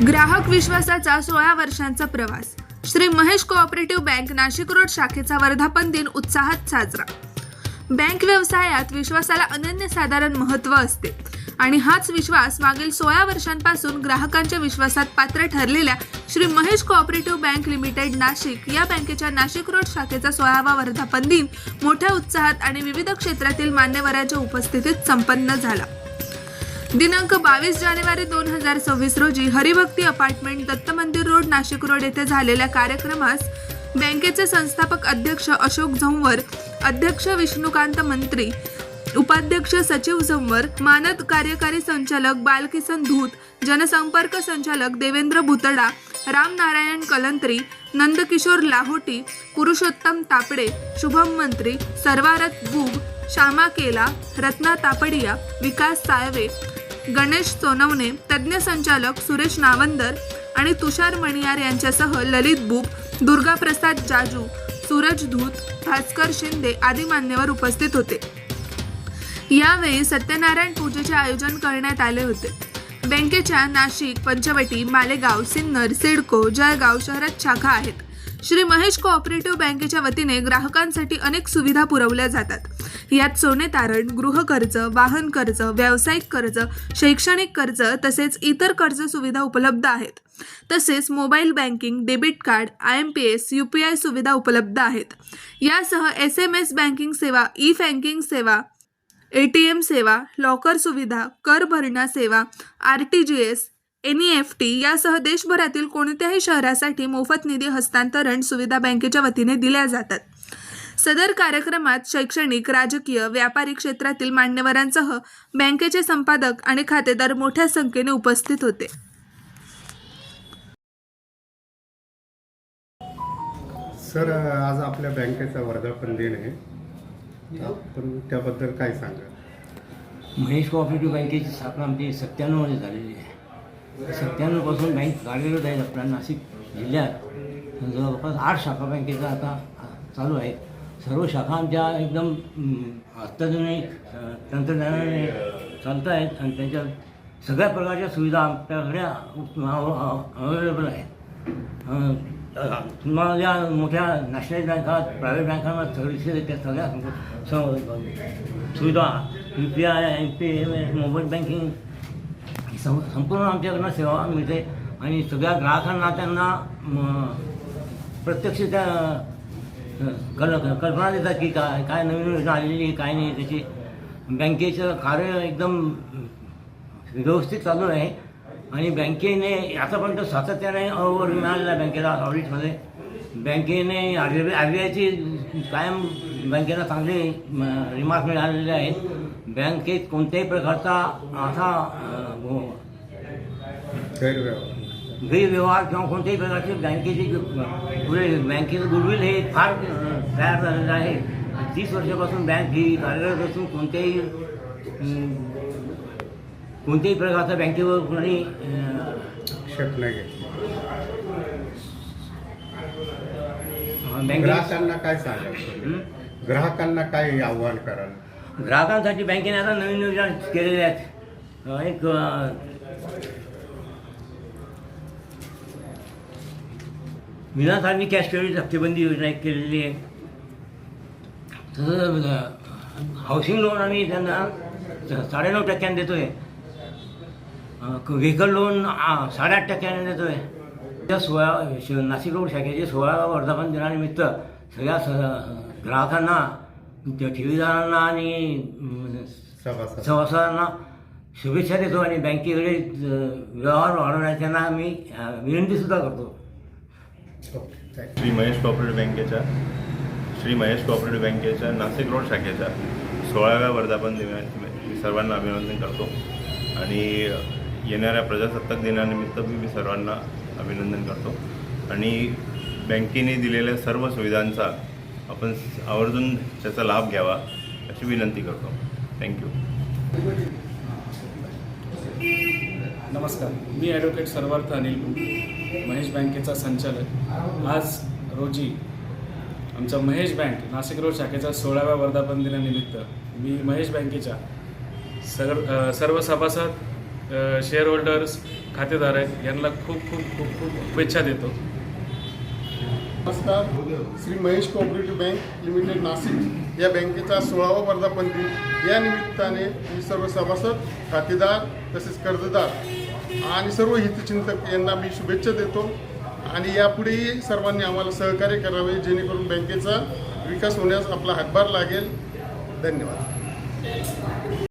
ग्राहक विश्वासाचा 16 वर्षांचा प्रवास. Shri Mahesh cooperative bank Nashik road शाखेचा वर्धापन दिन उत्साहात साजरा. बँक व्यवसायात विश्वासाला अनन्यसाधारण महत्त्व असते आणि हाच विश्वास मागील 16 वर्षांपासून ग्राहकांच्या विश्वासात पात्र ठरलेल्या Shri Mahesh cooperative bank limited Nashik या बँकेच्या नाशिक रोड शाखेचा 16वा वर्धापन दिन मोठ्या उत्साहात आणि विविध क्षेत्रातील मान्यवरांच्या उपस्थितीत संपन्न झाला. दिनांक 22 जानेवारी 2026 रोजी हरिभक्ती अपार्टमेंट दत्त मंदिर रोड नाशिक रोड येथे झालेल्या कार्यक्रमास बँकेचे संस्थापक अध्यक्ष अशोक झंवर, अध्यक्ष विष्णुकांत मंत्री, उपाध्यक्ष सचिव झंवर, मानद कार्यकारी संचालक बालकिसन धूत, जनसंपर्क संचालक देवेंद्र भुतडा, रामनारायण कलंत्री, नंदकिशोर लाहोटी, पुरुषोत्तम तापडे, शुभम मंत्री, सर्वारत बुग, श्यामा केला, रत्ना तापडिया, विकास साळवे, गणेश सोनवणे, तज्ज्ञ संचालक सुरेश नावंदर आणि तुषार मणियार यांच्यासह ललित बुग, दुर्गा प्रसाद जाजू, सूरज धूत, भास्कर शिंदे आदी मान्यवर उपस्थित होते. यावेळी सत्यनारायण पूजेचे आयोजन करण्यात आले होते. बँकेच्या नाशिक, पंचवटी, मालेगाव, सिन्नर, सिडको, जळगाव शहरात शाखा आहेत. श्री महेश कोऑपरेटिव्ह बँकेच्या वतीने ग्राहकांसाठी अनेक सुविधा पुरवल्या जातात. यात सोने तारण, गृहकर्ज, वाहन कर्ज, व्यावसायिक कर्ज, शैक्षणिक कर्ज तसेच इतर कर्ज सुविधा उपलब्ध आहेत. तसेच mobile banking, debit card, IMPS, UPI सुविधा उपलब्ध आहेत. यासह SMS बँकिंग सेवा, ई-बँकिंग सेवा, ATM सेवा, लॉकर सुविधा, कर भरणा सेवा, RTGS, NEFT यासह देशभरातील कोणत्याही शहरासाठी मोफत निधी हस्तांतरण सुविधा बँकेच्या वतीने दिल्या जातात. सदर कार्यक्रमात शैक्षणिक, राजकीय, व्यापारी क्षेत्रातील मान्यवरांसह बँकेचे संपादक आणि खातेदार मोठ्या संख्येने उपस्थित होते. सर, आज आपल्या बँकेचा वर्धापन दिन आहे. आपण त्याबद्दल काय सांगा? महेश कोऑपरेटिव्ह बँकेची स्थापना आमची 97 मध्ये झालेली आहे. 97 पासून बँक कार्यरत आहे. आपल्या नाशिक जिल्ह्यात जवळपास 8 शाखा बँकेचा आता चालू आहे. सर्व शाखा आमच्या एकदम अत्याधुनिक तंत्रज्ञानाने चालत आहेत आणि त्याच्या सगळ्या प्रकारच्या सुविधा आपल्याकडे अवेलेबल आहेत. तुम्हाला ज्या मोठ्या नॅशनल बँकात, प्रायव्हेट बँकांना सर्व्हिसेस त्या सगळ्या सुविधा UPI, NPS, मोबाईल बँकिंग संपूर्ण आमच्याकडनं सेवा मिळते आणि सगळ्या ग्राहकांना त्यांना प्रत्यक्ष त्या कल्पना देतात की काय नवीन योजना आलेली आहे, काय नाही. त्याची बँकेचं कार्य एकदम व्यवस्थित चालू आहे आणि बँकेने आतापर्यंत सातत्याने अहवाल मिळालेला आहे बँकेला ऑडिटमध्ये. बँकेने RBIची कायम बँकेला चांगले रिमार्क मिळालेले आहेत. बँकेत कोणत्याही प्रकारचा असा गैरव्यवहार किंवा कोणत्याही प्रकारची बँकेची पुढे बँकेचं गुडविल हे फार तयार झालेलं आहे. 30 वर्षापासून बँक ही कार्यरत असून कोणत्याही प्रकारचा बँकेवर कोणी शक नाही घेतली. ग्राहकांना काय सांगाल? ग्राहकांना काय आव्हान कराल? ग्राहकांसाठी बँकेने आता नवीन योजना केलेल्या आहेत. एक विनासारणी कॅश क्रेडिट हप्तेबंदी योजना एक केलेली आहे. तसंच हाऊसिंग लोन आम्ही त्यांना 9.5% देतो आहे. व्हेकल लोन 8.5% देतो आहे. त्या नाशिक रोड शाखेचे 16व्या वर्धापन दिनानिमित्त सगळ्या ग्राहकांना, ठेवीदारांना आणि सभासदांना शुभेच्छा देतो आणि बँकेकडे व्यवहार वाढवण्याची आम्ही विनंतीसुद्धा करतो. श्री महेश कोऑपरेटिव्ह बँकेच्या नाशिक रोड शाखेच्या 16व्या वर्धापन दिनानिमित्त मी सर्वांना अभिनंदन करतो आणि येणाऱ्या प्रजासत्ताक दिनानिमित्त मी सर्वांना अभिनंदन करतो आणि बँकेने दिलेल्या सर्व सुविधांचा आपण आवर्जून त्याचा लाभ घ्यावा अशी विनंती करतो. थँक्यू. नमस्कार, मी ॲडव्होकेट सर्वार्थ अनिल बुग, महेश बँकेचा संचालक. आज रोजी आमच्या महेश बँक नाशिक रोड शाखेच्या 16व्या वर्धापन दिनानिमित्त मी महेश बँकेच्या सर्व सभासद, शेअर होल्डर्स खातेदार आहेत यांना खूप खूप खूप खूप शुभेच्छा देतो. नमस्कार. Shri Mahesh cooperative bank limited Nashik या बँकेचा 16वा वर्धापन दिन या निमित्ताने मी सर्व सभासद, खातेदार तसेच कर्जदार आणि सर्व हितचिंतक यांना मी शुभेच्छा देतो आणि यापुढेही सर्वांनी आम्हाला सहकार्य करावे जेणेकरून बँकेचा विकास होण्यास आपला हातभार लागेल. धन्यवाद.